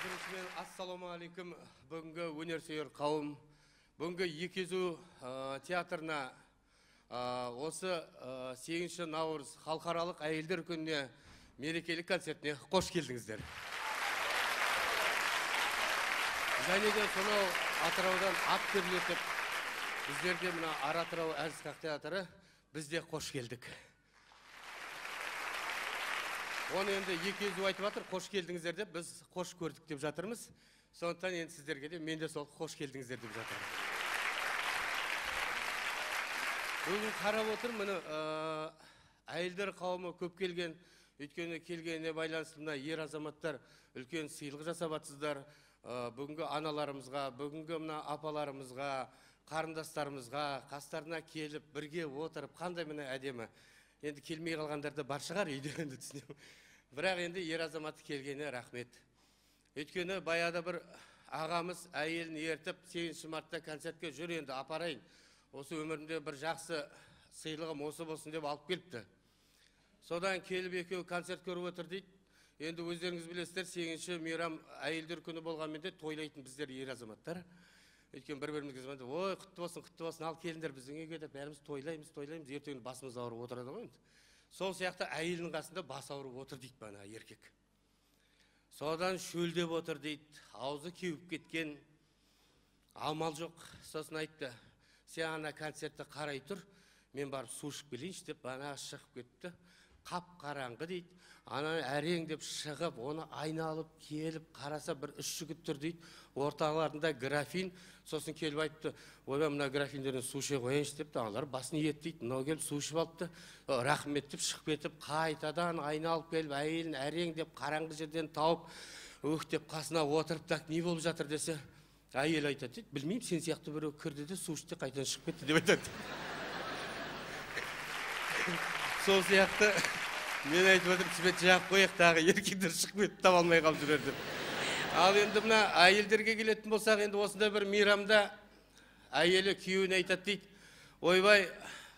Біріншіден, ассалаумағалейкум, бүгінгі өнерсүйер қауым, бүгінгі Екезу театрына осы 8 наурыз халықаралық әйелдер күніне мерекелік концертіне қош келдіңіздер. Және де сонау Атыраудан ат көрлетіп, біздерде мына Ара-Атырау Әзіс-Қақ театры бізде қош келдік. Оны енді Екезу айтып жатыр, қош келдіңіздер деп, біз қош көрдік деп жатырмыз. Сондықтан енді сіздерге де мен де сол қош келдіңіздер деп жатырмын. Бүгін қарап отыр, міне әйелдер қауымы көп келген, өйткені келгеніне байланысты мына ер азаматтар үлкен сыйлық жасап жатсыздар. Бүгінгі аналарымызға, бүгінгі мына апаларымызға, қарындастарымызға, қастарына келіп, бірге отырып, қандай міне әдемі. Енді келмей қалғандарды бар шығар, үйде енді түсінемін. Бірақ енді ер азаматы келгені рахмет. Өйткені баяда бір ағамыз әйелін ертіп, 8 мартта концертке жүр енді апарайын. Осы өмірімде бір жақсы сыйлығым осы болсын деп алып келіпті. Содан келіп екеуі концерт көріп отыр дейді. Енді өздеріңіз білесіздер, 8 мейрам әйелдер күні болғанмен де тойлайтын біздер ер азаматтар. Өйткені бір-бірімізге звондап, ой, құтты болсын, ал келіңдер біздің үйге деп бәріміз тойлаймыз, ертең басымыз ауырып отырады ғой енді. Сол сияқты әйелінің қасында бас ауырып отыр дейді бана еркек. Содан шөлдеп отыр дейді, аузы кеуіп кеткен, амал жоқ. Сосын айтты, сен ана концертті қарай тұр, мен барып су ішіп келейінші деп бана шығып кетті. Қап қараңғы дейді. Ана әрең деп шығып, оны айналып келіп қараса бір 3 жігіт тұр дейді. Орталарында графин, сосын келіп айтты, ойбай мына графиндерін су іше қояйыншы депті. Аналар басын ет дейді. Мынау келіп су ішіп алыпты. Рахмет деп шығып кетіп, қайтадан айналып келіп, әйелін әрең деп қараңғы жерден тауып, деп қасына отырып, так не болып жатыр десе, әйел айтады дейді, білмеймін, сен сияқты біреу кірді де су ішті қайтадан шығып кетті деп айтады. Сол сияқты мен айтып отырып, свет жағып қояқтағы еркектер шығып кетіп таба алмай қалып жүрер деп. Ал енді мына әйелдерге келетін болсақ, енді осында бір мейрамда әйелі күйеуіне айтады дейді, ойбай,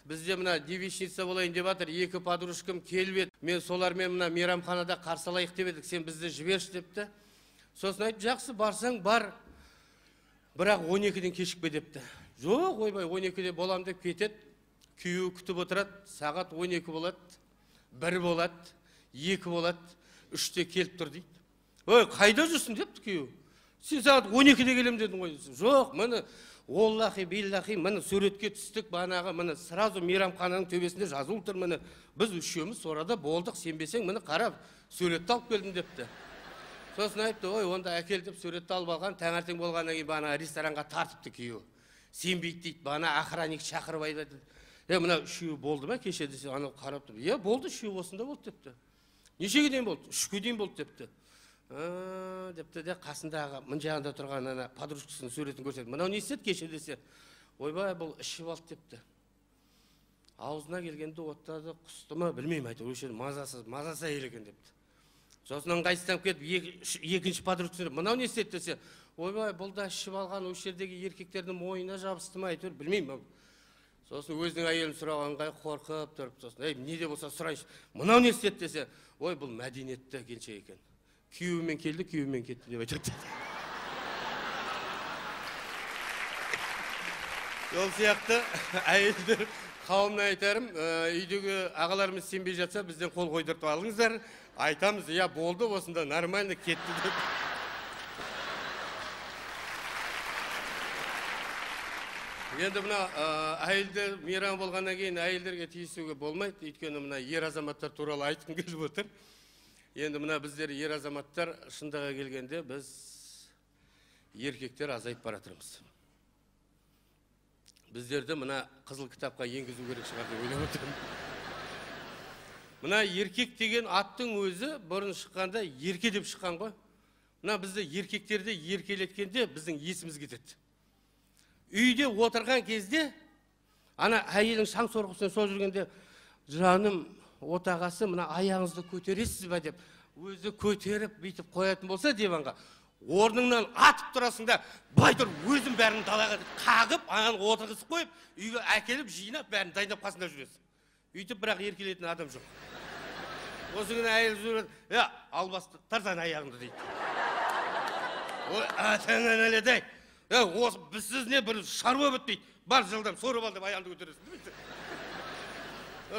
бізде мына девичница болайын деп жатыр, 2 подружкам келіп еді, мен солармен мына мейрамханада қарсы алайық деп едік, сен бізді жіберші депті. Сосын айтып, жақсы, барсаң бар, бірақ 12-ден кешікпе депті. Жоқ, ойбай, 12-де болам деп кетеді. Күйеуі күтіп отырады, сағат 12 болады, 1 болады, 2 болады, 3-те келіп тұр дейді. Ой, қайда жүрсің депті күйеуі. Сен сағат 12-де келем дедің ғой. Жоқ, міне, оллахи, биллахи, міне суретке түстік банағы, міне сразу мейрамхананың төбесінде жазылып тұр, міне біз үшеуміз сорада болдық, сенбесең, міне қарап, суретті алып келдім депті. Сосын айтты, ой, онда әкел деп суретті алып алған, таңертең болғаннан кейін бана ресторанға тартыпты күйеуі. Сенбейді дейді, бана охранник шақырып айтады. Мына үшеуі болды ма кеше десе, анау қарап тұр. Болды, үшеуі осында болды депті. Нешеге дейін болды? 3-ге дейін болды депті. Депті де қасындағы мын жағында тұрған ана подружкасының суретін көрсетті. Мынау не істеді кеше десе, ойбай, бұл ішіп алды депті. Аузына келгенде оттады, құсты ма, білмеймін айтты. Өшеді мазасы әйел екен депті. Сосын қайсыдан кетіп, екінші подружкасына, мынау не істеді десе, ойбай, бұл да ішіп алған осы жердегі еркектердің мойнына жабысты ма, айтыр, білмеймін. Сосын өзінің әйелін сұрағанға қорқып тұрып, сосын, не де болса сұрайыншы, мынау не істеді десе, ой, бұл мәдениетті келіншек екен. Күйеуімен келді, күйеуімен кетті деп айтады. Сол сияқты әйелдер қауымына айтарым, үйдегі ағаларымыз сенбей жатса, бізден қол қойдыртып алыңыздар. Айтамыз, болды, осында нормально кетті деп. Енді мына әйелдер мейрам болғаннан кейін әйелдерге тиісуге болмайды, өйткені мына ер азаматтар туралы айтқым келіп отыр. Енді мына біздер ер азаматтар шындыға келгенде біз еркектер азайып баратырмыз. Біздерді мына қызыл кітапқа енгізу керек шығар деп ойлап отырмын. Мына еркек деген аттың өзі бұрын шыққанда ерке деп шыққан ғой. Мына бізді еркектерді еркелеткенде біздің есіміз кетеді. Үйде отырған кезде, ана әйелің шаң сорғысынан сол жүргенде, жаным, отағасы, мына аяғыңызды көтересіз бе деп, өзі көтеріп, бүйтіп қоятын болса диванға, орныңнан атып тұрасың да, былай тұр, өзің бәрін далаға қағып, ананы отырғызып қойып, үйге әкеліп, жинап, бәрін дайындап қасында жүресің. Үйтіп, бірақ еркелейтін адам жоқ. Осы күні әйел жүреді, албасты, тарзан аяғыңды дейді. Ой, атаңан әледай. Осы біздсіз не бір шаруа бітпейді. Бар жылдам, сорып ал деп аяғымды көтересің.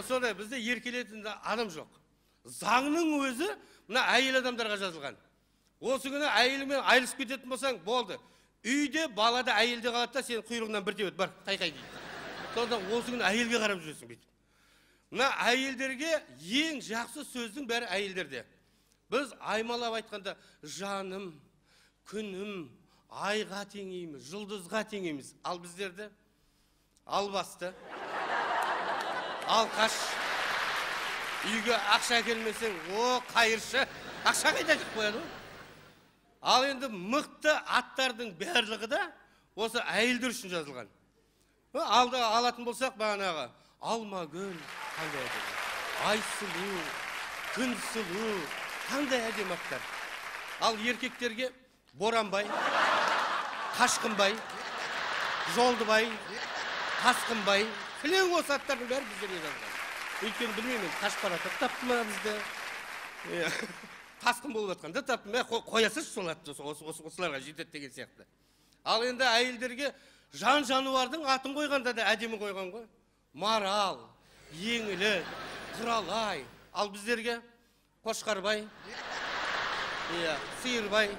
Сондай бізде еркелетін адам жоқ. Заңның өзі мына әйел адамдарға жазылған. Осы күні әйелімен айырылысып кететін болсаң, болды. Үйде, балада, әйелде қалады да сенің құйрығынан бір тебет, бар, қайқай дейді. Сонда осы күні әйелге қарап жүресің бүйтіп. Мына әйелдерге ең жақсы сөздің бәрі әйелдерде. Біз аймалап айтқанда жаным, күнім, айға теңейміз, жұлдызға теңейміз. Ал біздерді албасты, алқаш, үйге ақша келмесең, қайыршы, ақша қайда жып қояды. Ал енді мықты аттардың барлығы да осы әйелдер үшін жазылған. Алда алатын болсақ бағанағы алма гүл, қандай әдемі, ай сұлу, күн сұлу, қандай әдемі аттар. Ал еркектерге Боранбай, Қашқынбай, Жолдыбай, Тасқынбай, кілең осы аттардың бәрі біздерге жазылған. Өйткені білмеймін, Қашқараты тапты ма бізді? Тасқын болып жатқанда тапты ма? Қоясыз сол атты, осыларға жетеді деген сияқты. Ал енді әйелдерге жан жануардың атын қойғанда да әдемі қойған ғой. Марал, еңілі, құралай. Ал біздерге Қошқарбай, Сиырбай,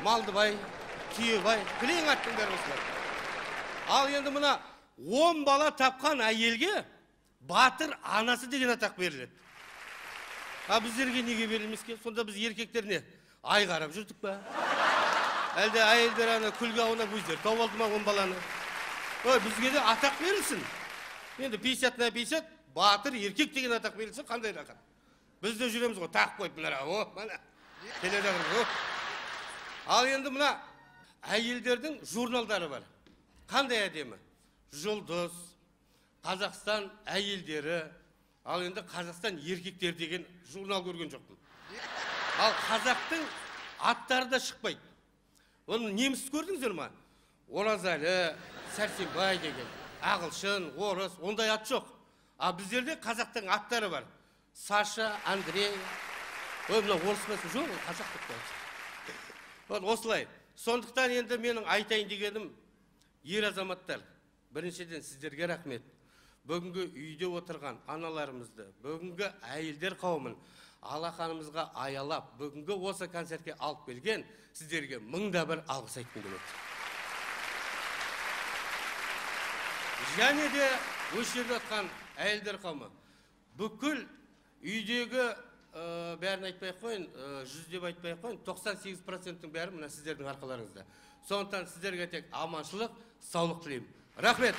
Малдыбай, Түйебай, кілең аттың бәрі осылар. Ал енді мына 10 бала тапқан әйелге батыр анасы деген атақ беріледі. А біздерге неге берілмеске? Сонда біз еркектер не? Ай қарап жүрдік па? Әлде әйелдер ана күлге аунап өздері тауып алды ма 10 баланы? Бізге де атақ берілсін. Енді 50-на 50 батыр еркек деген атақ берілсін, қандай атақ? Біз де жүреміз ғой, тақып қойып мына, мана, келе жатырмыз. Ал енді мына әйелдердің журналдары бар. Қандай әдемі? Жұлдыз, Қазақстан әйелдері, ал енді Қазақстан еркектер деген журнал көрген жоқпын. Ал қазақтың аттары да шықпайды. Оны неміс көрдіңіздер ма? Оразалы, Сәрсенбай деген, ағылшын, орыс, ондай ат жоқ. А біздерде қазақтың аттары бар. Саша, Андрей. Мына орыс мәсі жоқ, қазақтық қой. Осылай. Сондықтан енді менің айтайын дегенім, ер азаматтар, біріншіден сіздерге рахмет. Бүгінгі үйде отырған аналарымызды, бүгінгі әйелдер қауымын алақанымызға аялап, бүгінгі осы концертке алып келген сіздерге мыңда бір алғыс айтқым келеді. Және де осы жерде отқан әйелдер қауымы, бүкіл үйдегі бәрін айтпай қойын, 100 деп айтпай қойын, 98%-ің бәрі мына сіздердің арқаларыңызда. Сондықтан сіздерге тек аманшылық, саулық тілеймін. Рахмет!